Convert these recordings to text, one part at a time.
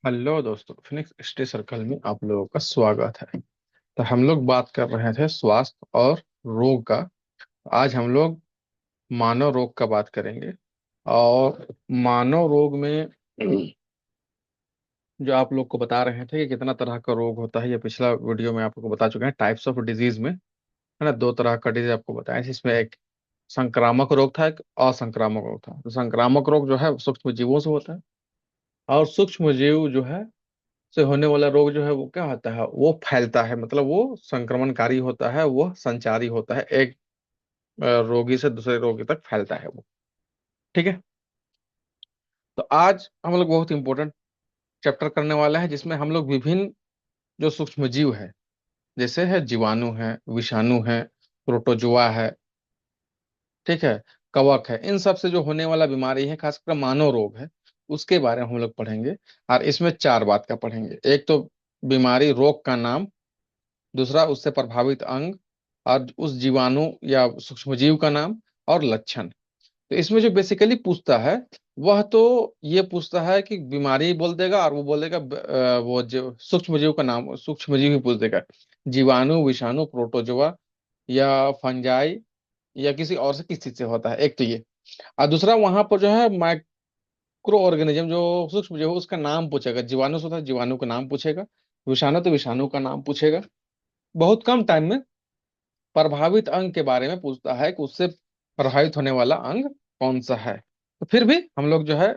Hello दोस्तों, Phoenix stay circle में आप लोगों का स्वागत है। तो हम लोग बात कर रहे थे स्वास्थ्य और रोग का। आज हम लोग मानव रोग का बात करेंगे। और मानव रोग में जो आप लोग को बता रहे थे कि कितना तरह का रोग होता है, ये पिछला वीडियो में आप लोग को बता चुके हैं। टाइप्स ऑफ डिजीज में है ना, दो तरह का डिजीज आपको बताया, जिसमें एक संक्रामक रोग था, एक असंक्रामक रोग था। तो संक्रामक रोग जो है वो सूक्ष्म जीवों से होता है। और सूक्ष्म जीव जो है से होने वाला रोग जो है वो क्या होता है, वो फैलता है, मतलब वो संक्रमणकारी होता है, वो संचारी होता है। एक रोगी से दूसरे रोगी तक फैलता है वो। ठीक है। तो आज हम लोग बहुत इंपॉर्टेंट चैप्टर करने वाला है, जिसमें हम लोग विभिन्न जो सूक्ष्म जीव है, जैसे है जीवाणु है, विषाणु है, प्रोटोजुआ है, ठीक है, कवक है, इन सब से जो होने वाला बीमारी है, खासकर मानव रोग है, उसके बारे में हम लोग पढ़ेंगे। और इसमें चार बात का पढ़ेंगे। एक तो बीमारी रोग का नाम, दूसरा उससे प्रभावित अंग, और उस जीवाणु या सूक्ष्मजीव का नाम, और लक्षण। तो इसमें जो बेसिकली पूछता है वह तो ये पूछता है कि बीमारी बोल देगा, और वो बोल देगा वो जो सूक्ष्मजीव का नाम, सूक्ष्मजीव ही पूछ देगा। जीवाणु, विषाणु, प्रोटोजोआ या फंजाई या किसी और से किस चीज से होता है, एक तो ये। और दूसरा वहां पर जो है माइक्रो ऑर्गेनिज्म, जो सूक्ष्म जीव है, उसका नाम पूछेगा। जीवाणु से होता है, जीवाणु का नाम पूछेगा। विषाणु तो विषाणु का नाम पूछेगा। बहुत कम टाइम में प्रभावित अंग के बारे में पूछता है कि उससे प्रभावित होने वाला अंग कौन सा है। तो फिर भी हम लोग जो है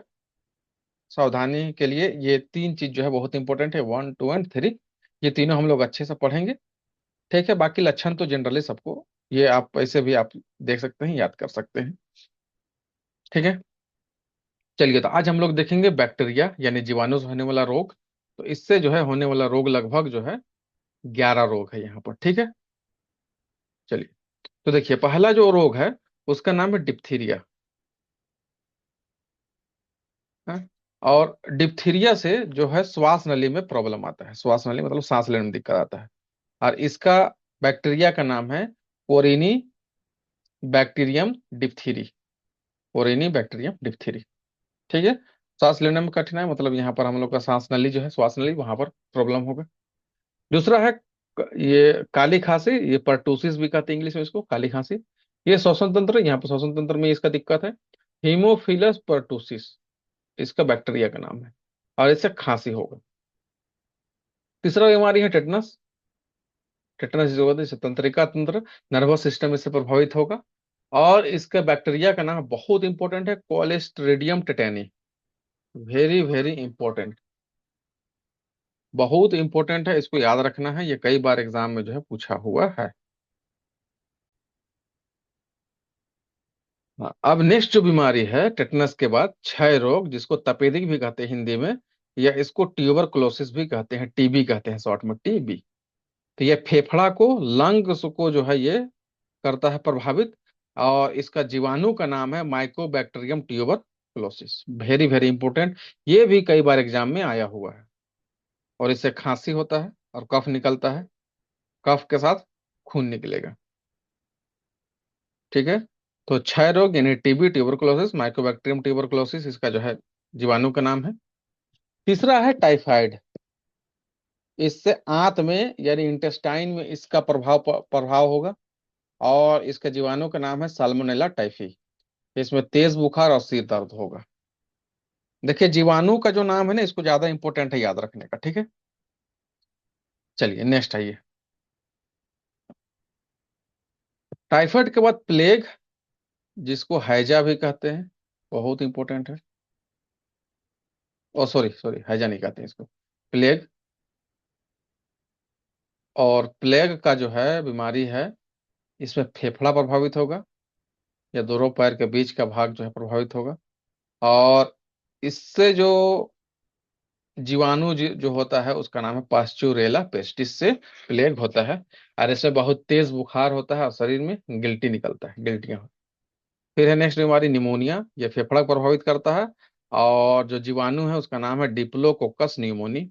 सावधानी के लिए ये तीन चीज जो है बहुत इंपॉर्टेंट है, 1 2 एंड 3। ये तीनों हम लोग अच्छे से पढ़ेंगे। ठीक है। बाकी लक्षण तो जनरली सबको, ये आप ऐसे भी आप देख सकते हैं, याद कर सकते हैं। ठीक है। चलिए, तो आज हम लोग देखेंगे बैक्टीरिया यानी जीवाणु से होने वाला रोग। तो इससे जो है होने वाला रोग लगभग जो है 11 रोग है यहाँ पर। ठीक है। चलिए, तो देखिए पहला जो रोग है उसका नाम है डिप्थीरिया। है। और डिप्थीरिया से जो है श्वास नली में प्रॉब्लम आता है। श्वास नली मतलब सांस लेने में दिक्कत आता है। और इसका बैक्टीरिया का नाम है कोरिनी बैक्टीरियम डिप्थीरी। कोरिनी बैक्टीरियम डिप्थीरी। ठीक है। सांस लेने में कठिनाई, मतलब यहाँ पर हम लोग का सांस नली जो है, श्वास नली, वहां पर प्रॉब्लम होगा। दूसरा है ये काली खांसी, ये परटूसिस भी कहते हैं इंग्लिश में इसको, काली खांसी। ये श्वसन तंत्र, यहाँ पर श्वसन तंत्र में इसका दिक्कत है। हीमोफिलस परटूसिस इसका बैक्टीरिया का नाम है, और इससे खांसी होगा। तीसरा बीमारी है टेटनस। टेटनस जो होता है इससे तंत्रिका तंत्र, नर्वस सिस्टम इससे प्रभावित होगा। और इसका बैक्टीरिया का नाम बहुत इंपॉर्टेंट है, कोलेस्ट्रिडियम टेटेनी। वेरी वेरी इंपॉर्टेंट, बहुत इंपॉर्टेंट है, इसको याद रखना है। ये कई बार एग्जाम में जो है पूछा हुआ है। हाँ, अब नेक्स्ट जो बीमारी है टेटनस के बाद, क्षय रोग, जिसको तपेदिक भी कहते हैं हिंदी में, या इसको ट्यूबरकुलोसिस भी कहते हैं, टीबी कहते हैं शॉर्ट में, टीबी। तो ये फेफड़ा को, लंग्स को जो है ये करता है प्रभावित। और इसका जीवाणु का नाम है Mycobacterium tuberculosis. Very very important, ये भी कई बार एग्जाम में आया हुआ है। और इससे खांसी होता है और कफ निकलता है, कफ के साथ खून निकलेगा। ठीक है। तो क्षय रोग यानी टीबी, ट्यूबरकुलोसिस, माइकोबैक्टीरियम ट्यूबरकुलोसिस, इसका जो है जीवाणु का नाम है। तीसरा है टाइफाइड। इससे आंत में यानी इंटेस्टाइन में इसका प्रभाव प्रभाव होगा। और इसका जीवाणु का नाम है साल्मोनेला टाइफी। इसमें तेज बुखार और सिर दर्द होगा। देखिए जीवाणु का जो नाम है ना, इसको ज्यादा इंपॉर्टेंट है याद रखने का। ठीक है। चलिए नेक्स्ट आइए। टाइफाइड के बाद प्लेग, जिसको हैजा भी कहते हैं, बहुत इंपॉर्टेंट है। ओ सॉरी सॉरी, हैजा नहीं कहते हैं इसको, प्लेग। और प्लेग का जो है बीमारी है, इसमें फेफड़ा प्रभावित होगा, या दोनों पैर के बीच का भाग जो है प्रभावित होगा। और इससे जो जीवाणु जो होता है उसका नाम है पास्चुरेला पेस्टिस, से प्लेग होता है। और इससे बहुत तेज बुखार होता है और शरीर में गिल्टी निकलता है, गिल्टियां। फिर है नेक्स्ट बीमारी निमोनिया, यह फेफड़ा को प्रभावित करता है। और जो जीवाणु है उसका नाम है डिप्लोकोकस न्यूमोनी।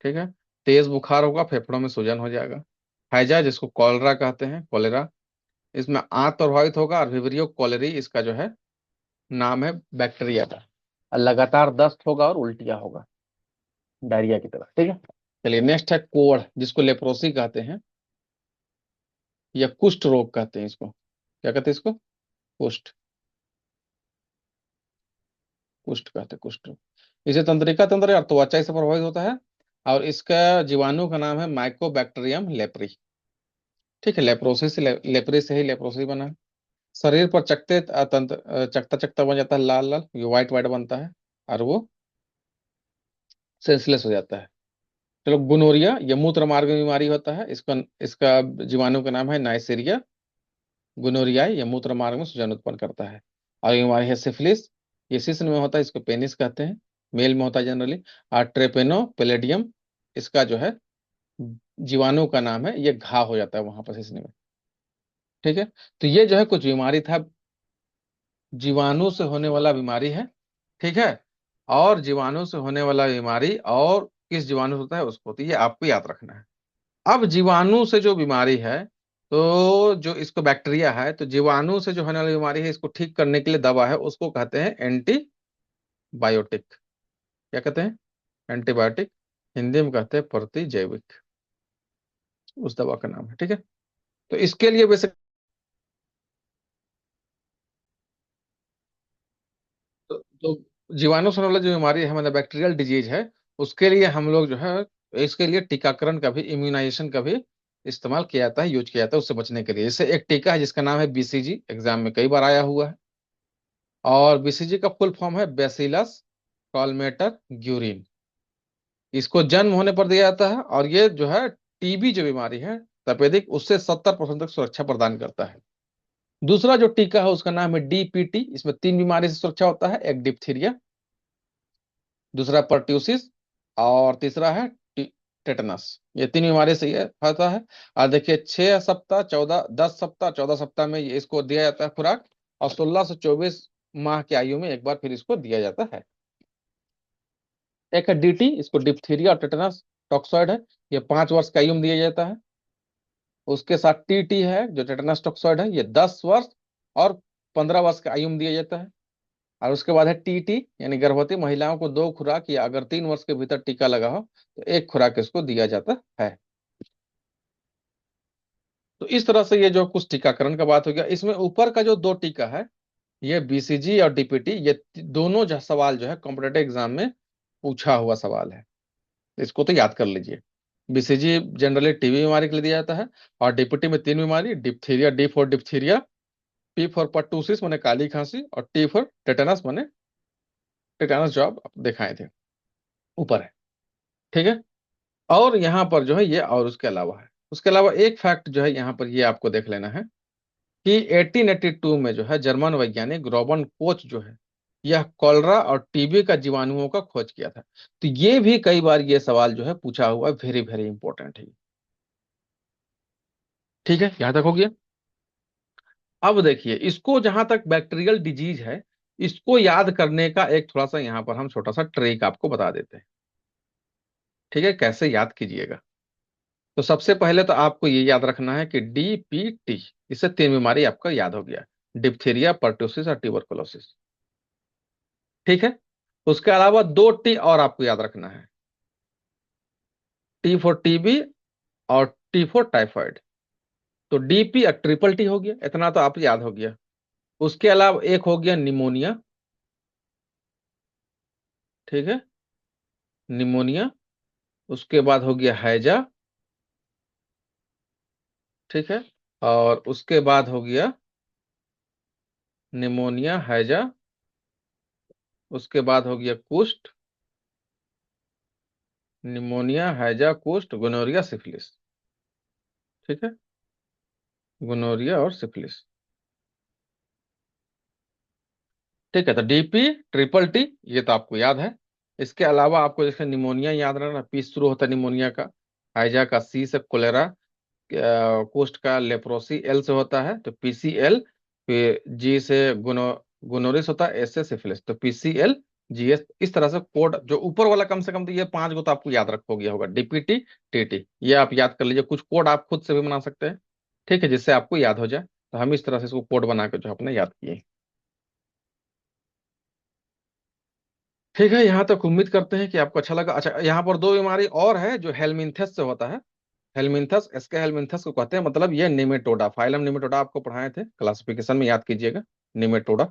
ठीक है। तेज बुखार होगा, फेफड़ों में सूजन हो जाएगा। हैजा, जिसको कॉलरा कहते हैं, कॉलेरा, इसमें आंत प्रभावित होगा। और विब्रियो कॉलेरी इसका जो है नाम है बैक्टीरिया का। और लगातार दस्त होगा और उल्टियां होगा। डायरिया की तरह, ठीक है। चलिए नेक्स्ट है कोढ़, जिसको लेप्रोसी कहते हैं, या कुष्ठ रोग कहते हैं इसको। क्या कहते हैं इसको? कुष्ठ, कुष्ठ कहते हैं, कुष्ठ रोग। इसे तंत्रिका तंत्र या त्वचा से प्रभावित होता है, और इसका जीवाणु का नाम है माइकोबैक्टीरियम लेप्री। ठीक है, लेप्रोसिस से लेप्री से ही लेप्रोसिस बना है। शरीर पर चकता चकता बन जाता है, लाल लाल, ये व्हाइट व्हाइट बनता है, और वो सेंसलेस हो जाता है। चलो, गुनोरिया, ये मूत्र मार्ग में बीमारी होता है, इसका इसका जीवाणु का नाम है नाइसेरिया गुनोरियाई, ये मूत्र मार्ग में सूजन उत्पन्न करता है। और ये बीमारी है सिफिलिस, ये शिश्न में होता है, इसको पेनिस कहते हैं, मेल में होता है जनरली। और ट्रेपेनो पेलेडियम, इसका जो है जीवाणु का नाम है, ये घाव हो जाता है वहां पर शिश्न में। ठीक है, तो ये जो है कुछ बीमारी था, जीवाणु से होने वाला बीमारी है। ठीक है, और जीवाणु से होने वाला बीमारी और किस जीवाणु से होता है उसको, तो ये आपको याद रखना है। अब जीवाणु से जो बीमारी है, तो जो इसको बैक्टीरिया है, तो जीवाणु से जो होने वाली बीमारी है, इसको ठीक करने के लिए दवा है, उसको कहते हैं एंटीबायोटिक। क्या कहते हैं? एंटीबायोटिक। हिंदी में कहते हैं प्रतिजैविक, उस दवा का नाम है। ठीक है, तो इसके लिए वैसे तो जीवाणु से होने वाला जो बीमारी है, मतलब बैक्टीरियल डिजीज है, उसके लिए हम लोग जो है, इसके लिए टीकाकरण का भी, इम्यूनाइजेशन का भी इस्तेमाल किया जाता है, यूज किया जाता है उससे बचने के लिए। जैसे एक टीका है जिसका नाम है बीसीजी, एग्जाम में कई बार आया हुआ है। और बीसीजी का फुल फॉर्म है बेसिलस कॉलमेटर ग्यूरिन। इसको जन्म होने पर दिया जाता है, और ये जो है टीबी जो बीमारी है, तपेदिक, उससे 70% तक सुरक्षा प्रदान करता है। दूसरा जो टीका है उसका नाम है डीपीटी, इसमें तीन बीमारी से सुरक्षा होता है, एक डिप्थीरिया, दूसरा पर्ट्यूसिस, और तीसरा है टेटनस। ये तीन बीमारी से ये होता है। और देखिए, 6 सप्ताह, 14, 10 सप्ताह, 14 सप्ताह में ये इसको दिया जाता है खुराक, और 16 से 24 माह की आयु में एक बार फिर इसको दिया जाता है। एक है डीटी, इसको डिप्थीरिया और टेटनस टॉक्सॉइड है, ये 5 वर्ष की आयु में दिया जाता है। उसके साथ टीटी है जो टेटनस टॉक्सॉइड है, ये 10 वर्ष और 15 वर्ष की आयु में दिया जाता है। और उसके बाद है टीटी, यानी गर्भवती महिलाओं को 2 खुराक, या अगर 3 वर्ष के भीतर टीका लगा हो तो 1 खुराक इसको दिया जाता है। तो इस तरह से ये जो कुछ टीकाकरण का बात हो गया, इसमें ऊपर का जो दो टीका है, ये बीसीजी और डीपीटी, ये दोनों जो सवाल जो है कॉम्पिटेटिव एग्जाम में पूछा हुआ सवाल है, इसको तो याद कर लीजिए। बीसीजी जनरली टीबी बीमारी के लिए दिया जाता है, और डीपीटी में तीन बीमारी, diphtheria, D for diphtheria, P for pertussis माने काली खांसी, और टी फॉर टेटानस माने टेटानस, जो आप दिखाए थे ऊपर है। ठीक है, और यहाँ पर जो है ये, और उसके अलावा है, उसके अलावा एक फैक्ट जो है यहाँ पर ये आपको देख लेना है, कि 1882 में जो है जर्मन वैज्ञानिक रॉबर्ट कोच जो है, यह कॉलरा और टीबी का जीवाणुओं का खोज किया था। तो ये भी कई बार ये सवाल जो है पूछा हुआ है, वेरी वेरी इंपॉर्टेंट है। ठीक है, यहां तक हो गया। अब देखिए, इसको जहां तक बैक्टीरियल डिजीज है, इसको याद करने का एक थोड़ा सा यहाँ पर हम छोटा सा ट्रिक आपको बता देते हैं। ठीक है, कैसे याद कीजिएगा। तो सबसे पहले तो आपको ये याद रखना है कि डीपीटी, इससे तीन बीमारी आपको याद हो गया, डिप्थीरिया, पर्टुसिस और ट्यूबरकुलोसिस। ठीक है, उसके अलावा दो टी और आपको याद रखना है, टी फॉर टीबी और टी फॉर टाइफाइड। तो डीपी और ट्रिपल टी हो गया, इतना तो आप याद हो गया। उसके अलावा एक हो गया निमोनिया। ठीक है, निमोनिया। उसके बाद हो गया हैजा। ठीक है, और उसके बाद हो गया निमोनिया, हैजा। उसके बाद हो गया कुष्ठ, निमोनिया, हैजा, कुष्ठ, गोनोरिया, सिफिलिस। ठीक है, गोनोरिया और सिफिलिस। ठीक है, तो डीपी, ट्रिपल टी, ये तो आपको याद है। इसके अलावा आपको जैसे निमोनिया याद रखना, पी से शुरू होता है निमोनिया का, हैजा का सी से कोलेरा, कोस्ट का लेप्रोसी, एल से होता है तो पीसीएल, फिर जी से गोनोरिस होता है, एस से सिफिलिस, तो पीसीएल, जीएस। इस तरह से कोड जो ऊपर वाला, कम से कम तो ये 5 को तो आपको याद रखो गया होगा, डीपीटी, टीटी, ये आप याद कर लीजिए। कुछ कोड आप खुद से भी बना सकते हैं, ठीक है, जिससे आपको याद हो जाए। तो हम इस तरह से इसको कोड बना के जो अपने याद किए। ठीक है, यहाँ तक उम्मीद करते हैं कि आपको अच्छा लगा। अच्छा, यहाँ पर दो बीमारी और है जो हेलमिंथस से होता है। हेलमिंथस, इसके हेलमिंथस को कहते हैं, मतलब ये निमेटोडा, फाइलम निमेटोडा आपको पढ़ाए थे क्लासिफिकेशन में, याद कीजिएगा। निमेटोडा,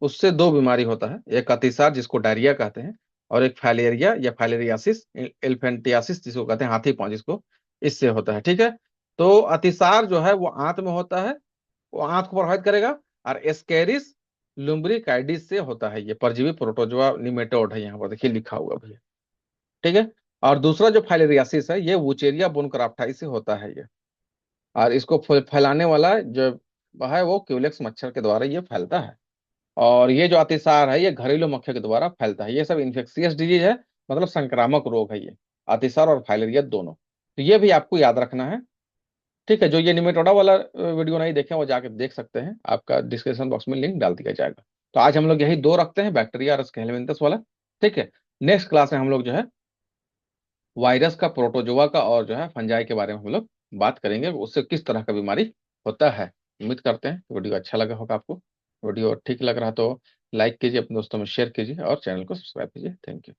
उससे दो बीमारी होता है, एक अतिसार जिसको डायरिया कहते हैं, और एक फाइलेरिया या फाइलेरियासिस, एल्फेंटियासिस जिसको कहते हैं हाथी पांव, जिसको, इससे होता है। ठीक है। तो अतिसार जो है वो आंत में होता है, वो आंत को प्रभावित करेगा। और एस्केरिस लुम्ब्रिकाइडिस से होता है, ये परजीवी प्रोटोजोआ निमेटोड है, यहाँ पर देखिए लिखा हुआ भैया। ठीक है। और दूसरा जो फाइलेरियासिस है, ये वुचेरिया बोनकराप्टाई से होता है ये। और इसको फैलाने वाला जो है वो क्यूलेक्स मच्छर के द्वारा ये फैलता है। और ये जो अतिसार है ये घरेलू मक्खियों के द्वारा फैलता है। ये सब इन्फेक्शियस डिजीज है, मतलब संक्रामक रोग है ये, अतिसार और फाइलेरिया दोनों। तो ये भी आपको याद रखना है। ठीक है, जो ये निमेटोडा वाला वीडियो नहीं देखे वो जाके देख सकते हैं, आपका डिस्क्रिप्शन बॉक्स में लिंक डाल दिया जाएगा। तो आज हम लोग यही दो रखते हैं, बैक्टीरिया और स्केलमेंथस वाला। ठीक है। नेक्स्ट क्लास में हम लोग जो है वायरस का, प्रोटोजोआ का और जो है फंजाई के बारे में हम लोग बात करेंगे, उससे किस तरह का बीमारी होता है। उम्मीद करते हैं वीडियो अच्छा लगा होगा आपको। वीडियो ठीक लग रहा तो लाइक कीजिए, अपने दोस्तों में शेयर कीजिए और चैनल को सब्सक्राइब कीजिए। Thank you.